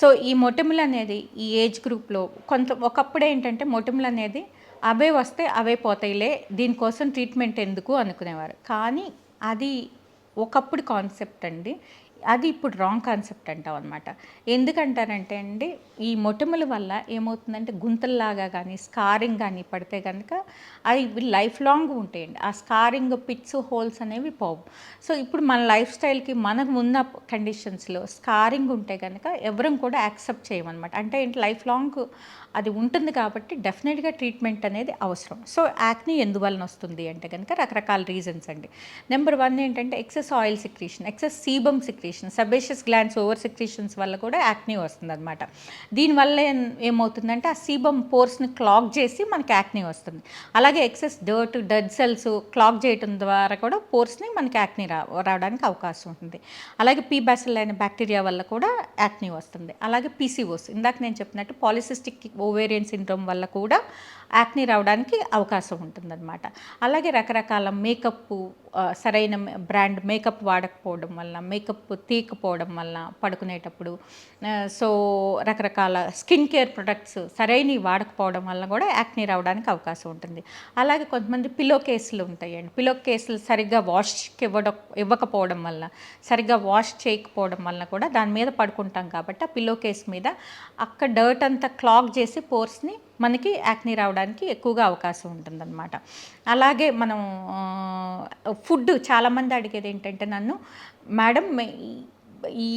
So ఈ మొటిమలనేది ఈ age గ్రూప్‌లో ఒకప్పుడేంటంటే మొటిమలనేది అవే వస్తే అవే పోతాయిలే, దీనికోసం ట్రీట్మెంట్ ఎందుకు అనుకునేవారు. కానీ అది ఒకప్పుడు కాన్సెప్ట్ అండి. అది ఇప్పుడు రాంగ్ కాన్సెప్ట్ అంటామనమాట. ఎందుకంటారంటే అండి, ఈ మొటిమల వల్ల ఏమవుతుందంటే గుంతల్లాగా గానీ, స్కారింగ్ గానీ పడితే గనక అవి లైఫ్ లాంగ్ ఉంటాయండి. ఆ స్కారింగ్, పిట్స్, హోల్స్ అనేవి పోవు. సో ఇప్పుడు మన లైఫ్ స్టైల్‌కి మనకు ఉన్న కండిషన్స్‌లో స్కారింగ్ ఉంటే గనక ఎవరం కూడా యాక్సెప్ట్ చేయమనమాట. అంటే ఏంటి, లైఫ్ లాంగ్ అది ఉంటుంది కాబట్టి డెఫినెట్‌గా ట్రీట్మెంట్ అనేది అవసరం. సో యాక్నీ ఎందువలన వస్తుంది అంటే గనక రకరకాల రీజన్స్ అండి. నెంబర్ 1 ఏంటంటే excess oil secretion, excess sebum secretion, sebaceous glands over secretions వల్ల కూడా యాక్నీ వస్తుందన్నమాట. దీనివల్ల ఏమవుతుందంటే ఆ సీబమ్ పోర్స్ని క్లాగ్ చేసి మనకి యాక్నీ వస్తుంది. అలాగే ఎక్సెస్ డెడ్ సెల్స్ క్లాగ్ చేయడం ద్వారా కూడా పోర్స్ని మనకి యాక్నీ రావడానికి అవకాశం ఉంటుంది. అలాగే పీ బ్యాసిల్ అయిన బ్యాక్టీరియా వల్ల కూడా యాక్నీ వస్తుంది. అలాగే పీసీఓస్, ఇందాక నేను చెప్పినట్టు పాలిసిస్టిక్ ఓవేరియన్ సిండ్రోమ్ వల్ల కూడా యాక్నీ రావడానికి అవకాశం ఉంటుందన్నమాట. అలాగే రకరకాల మేకప్, సరైన బ్రాండ్ మేకప్ వాడకపోవడం వల్ల, మేకప్ తీయకపోవడం వల్ల పడుకునేటప్పుడు, సో రకరకాల స్కిన్ కేర్ ప్రొడక్ట్స్ సరైనవి వాడకపోవడం వల్ల కూడా యాక్నీ రావడానికి అవకాశం ఉంటుంది. అలాగే కొంతమంది పిల్లో కేసులు ఉంటాయండి. పిల్లో కేసులు సరిగ్గా వాష్కి ఇవ్వకపోవడం వల్ల, సరిగ్గా వాష్ చేయకపోవడం వల్ల కూడా దాని మీద పడుకుంటాం కాబట్టి ఆ పిల్లో కేస్ మీద అక్కడ డర్ట్ అంతా క్లాగ్ చేసి పోర్స్ని మనకి యాక్నీ రావడానికి ఎక్కువగా అవకాశం ఉంటుందన్నమాట. అలాగే మనం ఫుడ్, చాలామంది అడిగేది ఏంటంటే నన్ను, మేడం ఈ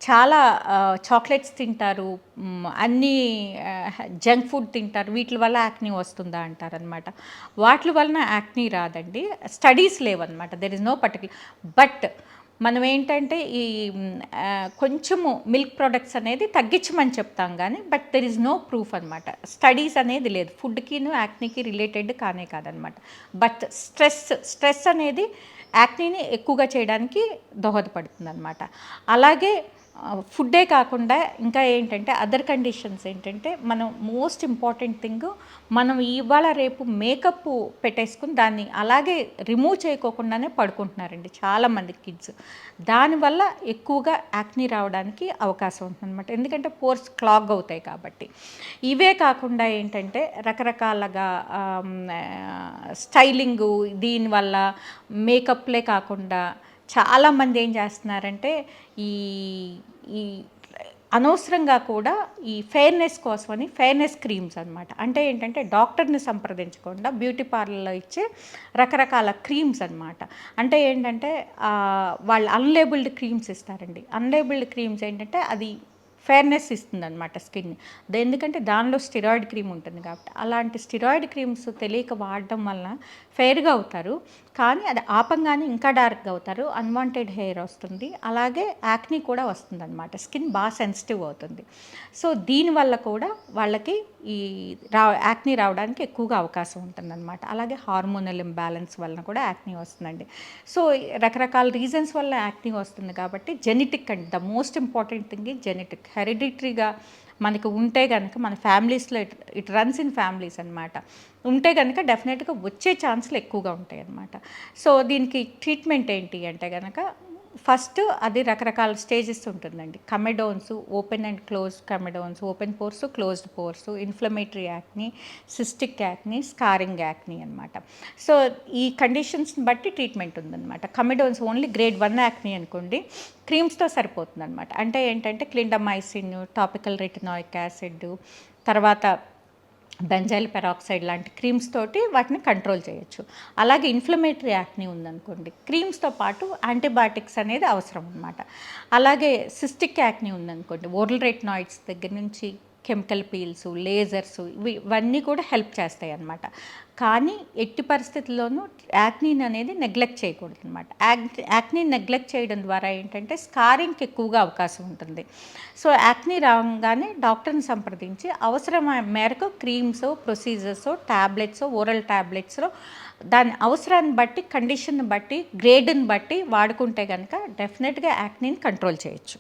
చాలా చాక్లెట్స్ తింటారు, అన్నీ జంక్ ఫుడ్ తింటారు, వీటి వల్ల యాక్నీ వస్తుందా అంటారనమాట. వాటి వలన యాక్నీ రాదండి. స్టడీస్ లేవన్నమాట. There is no particular. But మనం ఏంటంటే ఈ కొంచెము మిల్క్ ప్రొడక్ట్స్ అనేది తగ్గించమని చెప్తాం కానీ, but there is no proof అనమాట. స్టడీస్ అనేది లేదు, ఫుడ్కిను యాక్నీకి రిలేటెడ్ కానే కాదనమాట. బట్ స్ట్రెస్ అనేది యాక్నీని ఎక్కువగా చేయడానికి దోహదపడుతుంది అనమాట. అలాగే ఫుడ్డే కాకుండా ఇంకా ఏంటంటే అదర్ కండిషన్స్ ఏంటంటే, మనం మోస్ట్ ఇంపార్టెంట్ థింగ్, మనం ఇవాళ రేపు మేకప్ పెట్టేసుకుని దాన్ని అలాగే రిమూవ్ చేయకోకుండానే పడుకుంటున్నారండి చాలామంది కిడ్స్. దానివల్ల ఎక్కువగా యాక్నీ రావడానికి అవకాశం ఉంటుందన్నమాట. ఎందుకంటే పోర్స్ క్లాగ్ అవుతాయి కాబట్టి. ఇవే కాకుండా ఏంటంటే రకరకాలుగా స్టైలింగు, దీనివల్ల మేకప్లే కాకుండా చాలామంది ఏం చేస్తున్నారంటే ఈ ఈ అనవసరంగా కూడా ఈ ఫెయిర్నెస్ కోసమని ఫెయిర్నెస్ క్రీమ్స్ అనమాట. అంటే ఏంటంటే డాక్టర్ని సంప్రదించకుండా బ్యూటీ పార్లర్లో ఇచ్చే రకరకాల క్రీమ్స్ అనమాట. అంటే ఏంటంటే వాళ్ళు అన్లేబుల్డ్ క్రీమ్స్ ఇస్తారండి. అన్లేబుల్డ్ క్రీమ్స్ ఏంటంటే అది ఫెయిర్నెస్ ఇస్తుందన్నమాట స్కిన్. ఎందుకంటే దానిలో స్టిరాయిడ్ క్రీమ్ ఉంటుంది కాబట్టి. అలాంటి స్టిరాయిడ్ క్రీమ్స్ తెలియక వాడడం వలన ఫెయిర్గా అవుతారు, కానీ అది ఆపంగానే ఇంకా డార్క్గా అవుతారు, అన్వాంటెడ్ హెయిర్ వస్తుంది, అలాగే యాక్నీ కూడా వస్తుందన్నమాట. స్కిన్ బాగా సెన్సిటివ్ అవుతుంది. సో దీనివల్ల కూడా వాళ్ళకి ఈ యాక్నీ రావడానికి ఎక్కువగా అవకాశం ఉంటుందన్నమాట. అలాగే హార్మోనల్ ఇంబ్యాలెన్స్ వలన కూడా యాక్నీ వస్తుందండి. సో రకరకాల రీజన్స్ వల్ల యాక్నీ వస్తుంది కాబట్టి జెనెటిక్ అండి, the most important thing is genetic. హెరిడిటరీగా మనకు ఉంటే కనుక, మన ఫ్యామిలీస్లో ఇట్ రన్స్ ఇన్ ఫ్యామిలీస్ అనమాట, ఉంటే కనుక డెఫినెట్గా వచ్చే ఛాన్సులు ఎక్కువగా ఉంటాయి అన్నమాట. సో దీనికి ట్రీట్మెంట్ ఏంటి అంటే కనుక, ఫస్ట్ అది రకరకాల స్టేజెస్ ఉంటుందండి. Comedones, open and close comedones, open pores, closed pores, inflammatory acne, cystic acne, scarring acne అనమాట. సో ఈ కండిషన్స్ని బట్టి ట్రీట్మెంట్ ఉందన్నమాట. కమెడోన్స్ ఓన్లీ గ్రేడ్ 1 యాక్నీ అనుకోండి, క్రీమ్స్తో సరిపోతుంది అనమాట. అంటే ఏంటంటే క్లిండమైసిన్, టాపికల్ రెటినాయిక్ యాసిడ్, తర్వాత బెంజైల్ పెరాక్సైడ్ లాంటి క్రీమ్స్ తోటి వాటిని కంట్రోల్ చేయొచ్చు. అలాగే ఇన్ఫ్లమేటరీ యాక్నీ ఉందనుకోండి, క్రీమ్స్తో పాటు యాంటీబయాటిక్స్ అనేది అవసరం అనమాట. అలాగే సిస్టిక్ యాక్నీ ఉందనుకోండి, ఓరల్ రెటినాయిడ్స్ దగ్గర నుంచి కెమికల్ పీల్స్, లేజర్స్, ఇవన్నీ కూడా హెల్ప్ చేస్తాయి అన్నమాట. కానీ ఎట్టి పరిస్థితుల్లోనూ యాక్నీని అనేది నెగ్లెక్ట్ చేయకూడదు అనమాట. యాక్నీ నెగ్లెక్ట్ చేయడం ద్వారా ఏంటంటే స్కారింగ్కి ఎక్కువగా అవకాశం ఉంటుంది. సో యాక్నీ రాగానే డాక్టర్ని సంప్రదించి అవసరమైన మేరకు క్రీమ్స్, ప్రొసీజర్స్, ట్యాబ్లెట్స్, ఓరల్ ట్యాబ్లెట్స్లో దాని అవసరాన్ని బట్టి, కండిషన్ని బట్టి, గ్రేడ్ని బట్టి వాడుకుంటే కనుక డెఫినెట్గా యాక్నీని కంట్రోల్ చేయొచ్చు.